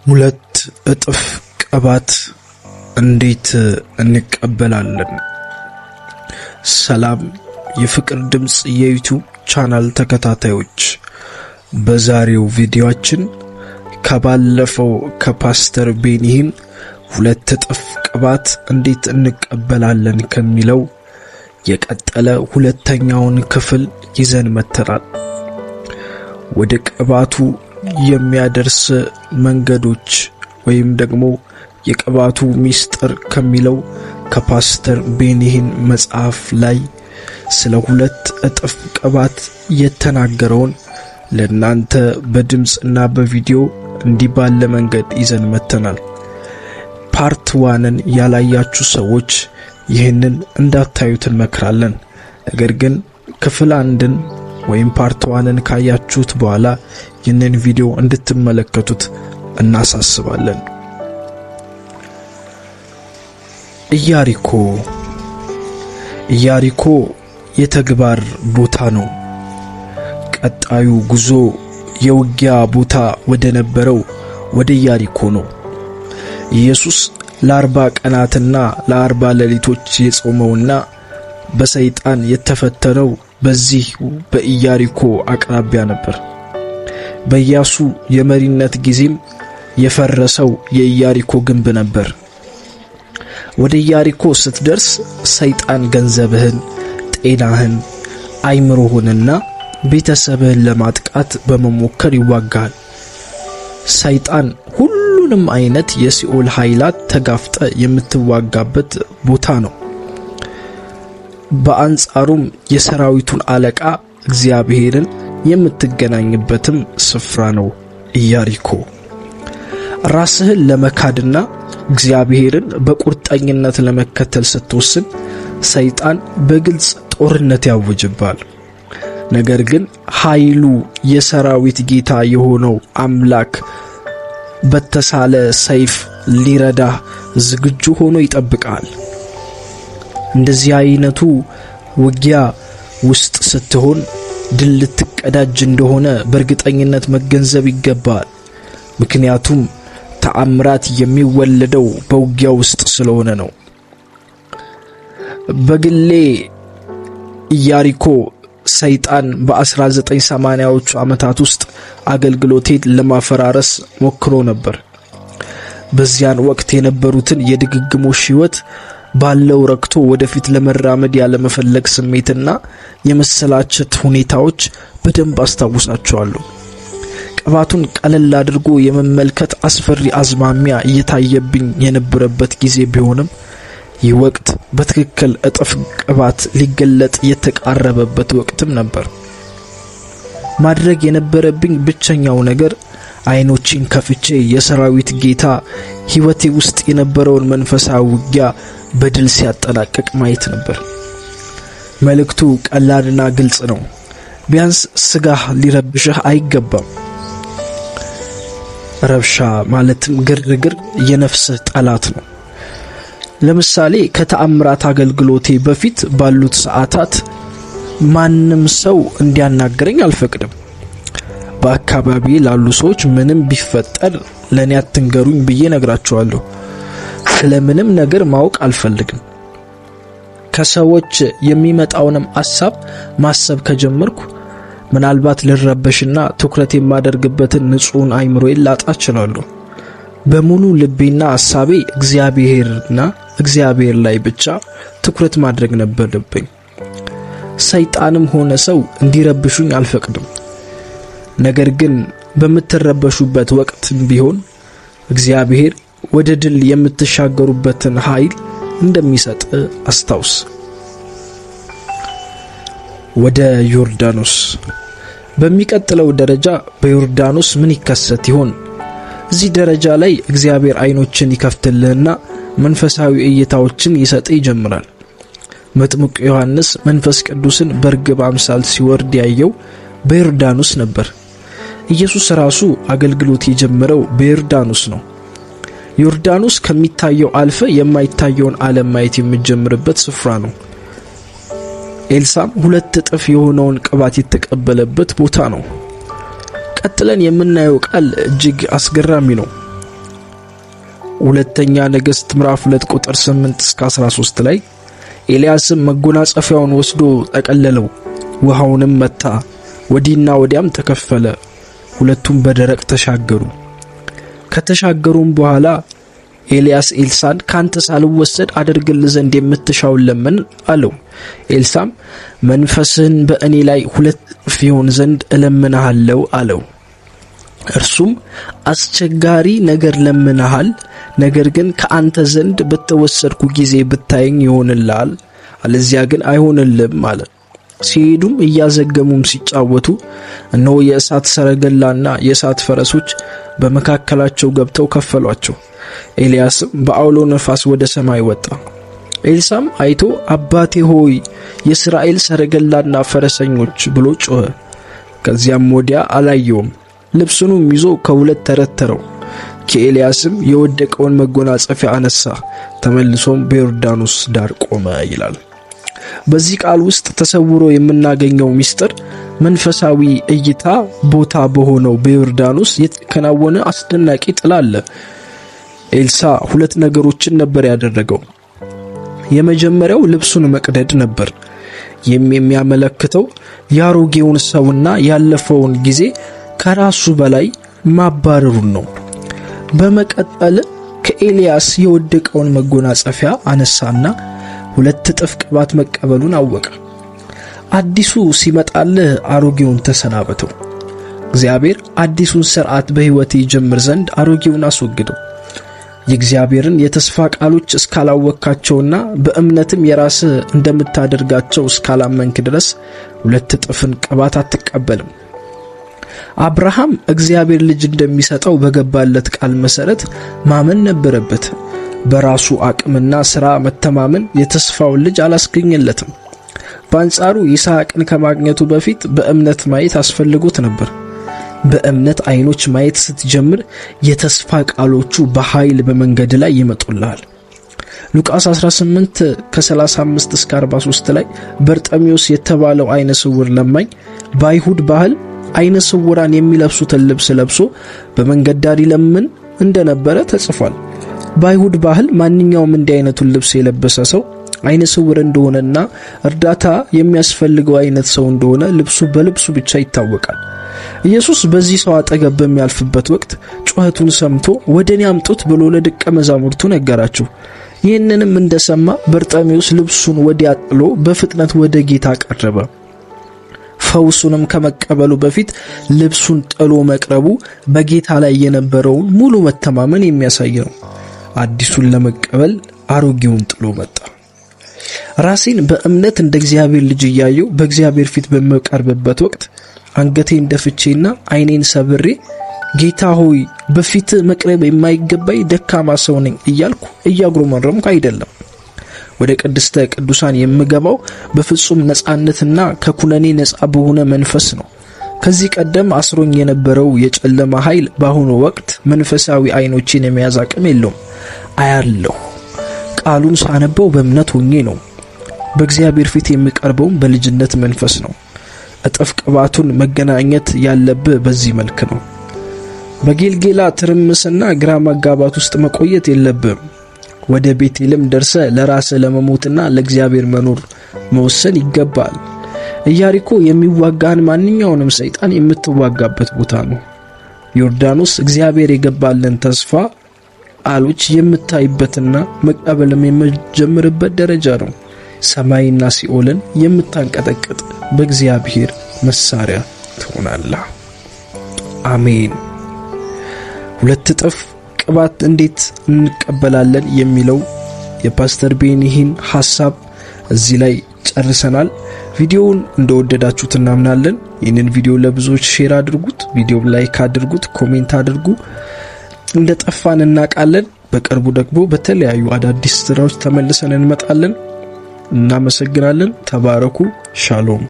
ሁለት እጥፍ ቅባት እንዴት እንቀበላለን? ሰላም የፍቅር ድምጽ የዩቲዩብ ቻናል ተከታታዮች፣ በዛሬው ቪዲዮአችን ከባለፈው ከፓስተር ቤኒሂን ሁለት እጥፍ ቅባት እንዴት እንቀበላለን ከሚለው የቀጠለ ሁለተኛውን ክፍል ይዘን መጥተናል። ወደ ቅባቱ የሚያደርስ መንገዶች ወይም ደግሞ የቅባቱ ሚስጥር ከሚለው ከፓስተር ቤኒሂን መጽሐፍ ላይ ስለ ሁለት እጥፍ ቅባት የተናገረውን ለናንተ በድምጽና በቪዲዮ እንዲህ ባለ መንገድ ይዘን መጥተናል። ፓርት 1ን ያላያችሁ ሰዎች ይህንን እንዳታዩት እንመክራለን። ነገር ግን ክፍል 1ን ወይም ፓርት 1ን ካያችሁት በኋላ ይህንን ቪዲዮ እንድትመለከቱት እናሳስባለን። ኢያሪኮ የተግባር ቦታ ነው። ቀጣዩ ጉዞ የውጊያ ቦታ ወደ ነበረው ወደ ኢያሪኮ ነው። ኢየሱስ ለ40 ቀናትና ለ40 ሌሊቶች የጾመውና በሰይጣን የተፈተነው በዚህ በኢያሪኮ አቅራቢያ ነበር። በኢያሱ የመሪነት ጊዜም የፈረሰው የኢያሪኮ ግንብ ነበር። ወደ ኢያሪኮ ስትደርስ ሰይጣን ገንዘብህን፣ ጤናህን፣ አይምሮህንና ቤተሰብህን ለማጥቃት በመሞከር ይዋጋል። ሰይጣን ሁሉንም አይነት የሲኦል ኃይላት ተጋፍጠ የምትዋጋበት ቦታ ነው። በአንጻሩም የሰራዊቱን አለቃ እግዚአብሔርን የምትገናኝበትም ስፍራ ነው ኢያሪኮ። ራስህን ለመካድና እግዚአብሔርን በቁርጠኝነት ለመከተል ስትወስን ሰይጣን በግልጽ ጦርነት ያውጅባል። ነገር ግን ኃይሉ የሰራዊት ጌታ የሆነው አምላክ በተሳለ ሰይፍ ሊረዳህ ዝግጁ ሆኖ ይጠብቃል። እንደዚህ አይነቱ ውጊያ ውስጥ ስትሆን ድል ልትቀዳጅ እንደሆነ በእርግጠኝነት መገንዘብ ይገባል። ምክንያቱም ተአምራት የሚወለደው በውጊያ ውስጥ ስለሆነ ነው። በግሌ ኢያሪኮ ሰይጣን በ1980ዎቹ ዓመታት ውስጥ አገልግሎቴን ለማፈራረስ ሞክሮ ነበር። በዚያን ወቅት የነበሩትን የድግግሞሽ ሕይወት ባለው ረክቶ ወደፊት ለመራመድ ያለመፈለግ ስሜትና የመሰላቸት ሁኔታዎች በደንብ አስታውሳቸዋለሁ። ቅባቱን ቀለል አድርጎ የመመልከት አስፈሪ አዝማሚያ እየታየብኝ የነበረበት ጊዜ ቢሆንም ይህ ወቅት በትክክል እጥፍ ቅባት ሊገለጥ የተቃረበበት ወቅትም ነበር። ማድረግ የነበረብኝ ብቸኛው ነገር አይኖቼን ከፍቼ የሰራዊት ጌታ ሕይወቴ ውስጥ የነበረውን መንፈሳዊ ውጊያ በድል ሲያጠናቅቅ ማየት ነበር። መልእክቱ ቀላልና ግልጽ ነው። ቢያንስ ስጋህ ሊረብሽህ አይገባም። ረብሻ ማለትም ግርግር የነፍስህ ጠላት ነው። ለምሳሌ ከተአምራት አገልግሎቴ በፊት ባሉት ሰዓታት ማንም ሰው እንዲያናገረኝ አልፈቅድም። በአካባቢዬ ላሉ ሰዎች ምንም ቢፈጠር ለኔ አትንገሩኝ ብዬ ነግራቸዋለሁ። ስለምንም ነገር ማወቅ አልፈልግም። ከሰዎች የሚመጣውንም ሐሳብ ማሰብ ከጀመርኩ ምናልባት ልረበሽና ትኩረት የማደርግበትን ንጹህን አይምሮዬን ላጣ እችላለሁ። በሙሉ ልቤና ሐሳቤ እግዚአብሔር ላይ ብቻ ትኩረት ማድረግ ነበረብኝ። ሰይጣንም ሆነ ሰው እንዲረብሹኝ አልፈቅድም። ነገር ግን በምትረበሹበት ወቅትም ቢሆን እግዚአብሔር ወደ ድል የምትሻገሩበትን ኃይል እንደሚሰጥ አስታውስ። ወደ ዮርዳኖስ። በሚቀጥለው ደረጃ በዮርዳኖስ ምን ይከሰት ይሆን? እዚህ ደረጃ ላይ እግዚአብሔር አይኖችን ይከፍትልህና መንፈሳዊ እይታዎችን ይሰጥ ይጀምራል። መጥምቁ ዮሐንስ መንፈስ ቅዱስን በርግብ አምሳል ሲወርድ ያየው በዮርዳኖስ ነበር። ኢየሱስ ራሱ አገልግሎት የጀመረው በዮርዳኖስ ነው። ዮርዳኖስ ከሚታየው አልፈ የማይታየውን ዓለም ማየት የሚጀምርበት ስፍራ ነው። ኤልሳም ሁለት እጥፍ የሆነውን ቅባት የተቀበለበት ቦታ ነው። ቀጥለን የምናየው ቃል እጅግ አስገራሚ ነው። ሁለተኛ ነገሥት ምዕራፍ 2 ቁጥር 8 እስከ 13 ላይ ኤልያስም መጎናጸፊያውን ወስዶ ጠቀለለው፣ ውሃውንም መታ፣ ወዲና ወዲያም ተከፈለ፣ ሁለቱም በደረቅ ተሻገሩ። ከተሻገሩም በኋላ ኤልያስ ኤልሳዕን ካንተ ሳልወሰድ አደርግልህ ዘንድ የምትሻውን ለምን አለው። ኤልሳዕም መንፈስህን በእኔ ላይ 2 እጥፍ ይሆን ዘንድ እለምንሃለሁ አለው። እርሱም አስቸጋሪ ነገር ለምንሃል፣ ነገር ግን ከአንተ ዘንድ በተወሰድኩ ጊዜ ብታየኝ ይሆንልሃል፣ አለዚያ ግን አይሆንልም አለ። ሲሄዱም እያዘገሙም ሲጫወቱ እነሆ የእሳት ሰረገላና የእሳት ፈረሶች በመካከላቸው ገብተው ከፈሏቸው። ኤልያስም በአውሎ ነፋስ ወደ ሰማይ ወጣ። ኤልሳዕም አይቶ አባቴ ሆይ የእስራኤል ሰረገላና ፈረሰኞች ብሎ ጮኸ። ከዚያም ወዲያ አላየውም። ልብሱንም ይዞ ከሁለት ተረተረው። ከኤልያስም የወደቀውን መጎናጸፊያ አነሳ፣ ተመልሶም በዮርዳኖስ ዳር ቆመ ይላል። በዚህ ቃል ውስጥ ተሰውሮ የምናገኘው ምስጢር መንፈሳዊ እይታ ቦታ በሆነው በዮርዳኖስ የተከናወነ አስደናቂ ጥላ አለ። ኤልሳዕ 2 ነገሮችን ነበር ያደረገው። የመጀመሪያው ልብሱን መቅደድ ነበር። የሚያመለክተው ያሮጌውን ሰውና ያለፈውን ጊዜ ከራሱ በላይ ማባረሩን ነው። በመቀጠል ከኤልያስ የወደቀውን መጎናጸፊያ አነሳና 2 እጥፍ ቅባት መቀበሉን አወቀ። አዲሱ ሲመጣልህ አሮጌውን ተሰናበተው። እግዚአብሔር አዲሱን ሥርዓት በሕይወት ይጀምር ዘንድ አሮጌውን አስወግደው። የእግዚአብሔርን የተስፋ ቃሎች እስካላወካቸውና በእምነትም የራስህ እንደምታደርጋቸው እስካላመንክ ድረስ 2 እጥፍን ቅባት አትቀበልም። አብርሃም እግዚአብሔር ልጅ እንደሚሰጠው በገባለት ቃል መሰረት ማመን ነበረበት። በራሱ አቅምና ሥራ መተማመን የተስፋውን ልጅ አላስገኘለትም። በአንጻሩ ይስሐቅን ከማግኘቱ በፊት በእምነት ማየት አስፈልጎት ነበር። በእምነት አይኖች ማየት ስትጀምር የተስፋ ቃሎቹ በኃይል በመንገድ ላይ ይመጡልሃል። ሉቃስ 18 ከ35 እስከ 43 ላይ በርጤሜዎስ የተባለው አይነ ስውር ለማኝ በአይሁድ ባህል አይነ ስውራን የሚለብሱትን ልብስ ለብሶ በመንገድ ዳር ይለምን እንደነበረ ተጽፏል። በአይሁድ ባህል ማንኛውም እንዲህ አይነቱን ልብስ የለበሰ ሰው አይነ ስውር እንደሆነና እርዳታ የሚያስፈልገው አይነት ሰው እንደሆነ ልብሱ በልብሱ ብቻ ይታወቃል። ኢየሱስ በዚህ ሰው አጠገብ በሚያልፍበት ወቅት ጩኸቱን ሰምቶ ወደኔ አምጡት ብሎ ለደቀ መዛሙርቱ ነገራቸው። ይህንንም እንደሰማ በርጤሜዎስ ልብሱን ወዲያ ጥሎ በፍጥነት ወደ ጌታ ቀረበ። ፈውሱንም ከመቀበሉ በፊት ልብሱን ጥሎ መቅረቡ በጌታ ላይ የነበረውን ሙሉ መተማመን የሚያሳይ ነው። አዲሱን ለመቀበል አሮጌውን ጥሎ መጣ። ራሴን በእምነት እንደ እግዚአብሔር ልጅ እያየው በእግዚአብሔር ፊት በመቀርብበት ወቅት አንገቴን ደፍቼና አይኔን ሰብሬ ጌታ ሆይ በፊት መቅረብ የማይገባኝ ደካማ ሰው ነኝ እያልኩ እያጉረመረምኩ አይደለም። ወደ ቅድስተ ቅዱሳን የምገባው በፍጹም ነጻነትና ከኩነኔ ነጻ በሆነ መንፈስ ነው። ከዚህ ቀደም አስሮኝ የነበረው የጨለማ ኃይል በአሁኑ ወቅት መንፈሳዊ አይኖችን የመያዝ አቅም የለውም። አያለሁ። ቃሉን ሳነበው በእምነት ሆኜ ነው። በእግዚአብሔር ፊት የሚቀርበው በልጅነት መንፈስ ነው። እጥፍ ቅባቱን መገናኘት ያለብህ በዚህ መልክ ነው። በጌልጌላ ትርምስና ግራ መጋባት ውስጥ መቆየት የለብህም። ወደ ቤቴልም ደርሰ ለራስህ ለመሞትና ለእግዚአብሔር መኖር መወሰን ይገባል። ኢያሪኮ የሚዋጋን ማንኛውንም ሰይጣን የምትዋጋበት ቦታ ነው። ዮርዳኖስ እግዚአብሔር የገባልን ተስፋ ቃሎች የምታይበትና መቀበልም የምትጀምርበት ደረጃ ነው። ሰማይና ሲኦልን የምታንቀጠቅጥ በእግዚአብሔር መሳሪያ ትሆናለህ። አሜን። 2 እጥፍ ቅባት እንዴት እንቀበላለን የሚለው የፓስተር ቤኒሂን ሐሳብ እዚህ ላይ ጨርሰናል። ቪዲዮውን እንደወደዳችሁት እናምናለን። ይህንን ቪዲዮ ለብዙዎች ሼር አድርጉት፣ ቪዲዮ ላይክ አድርጉት፣ ኮሜንት አድርጉ። እንደጠፋን እናውቃለን። በቅርቡ ደግሞ በተለያዩ አዳዲስ ስራዎች ተመልሰን እንመጣለን። እናመሰግናለን። ተባረኩ። ሻሎም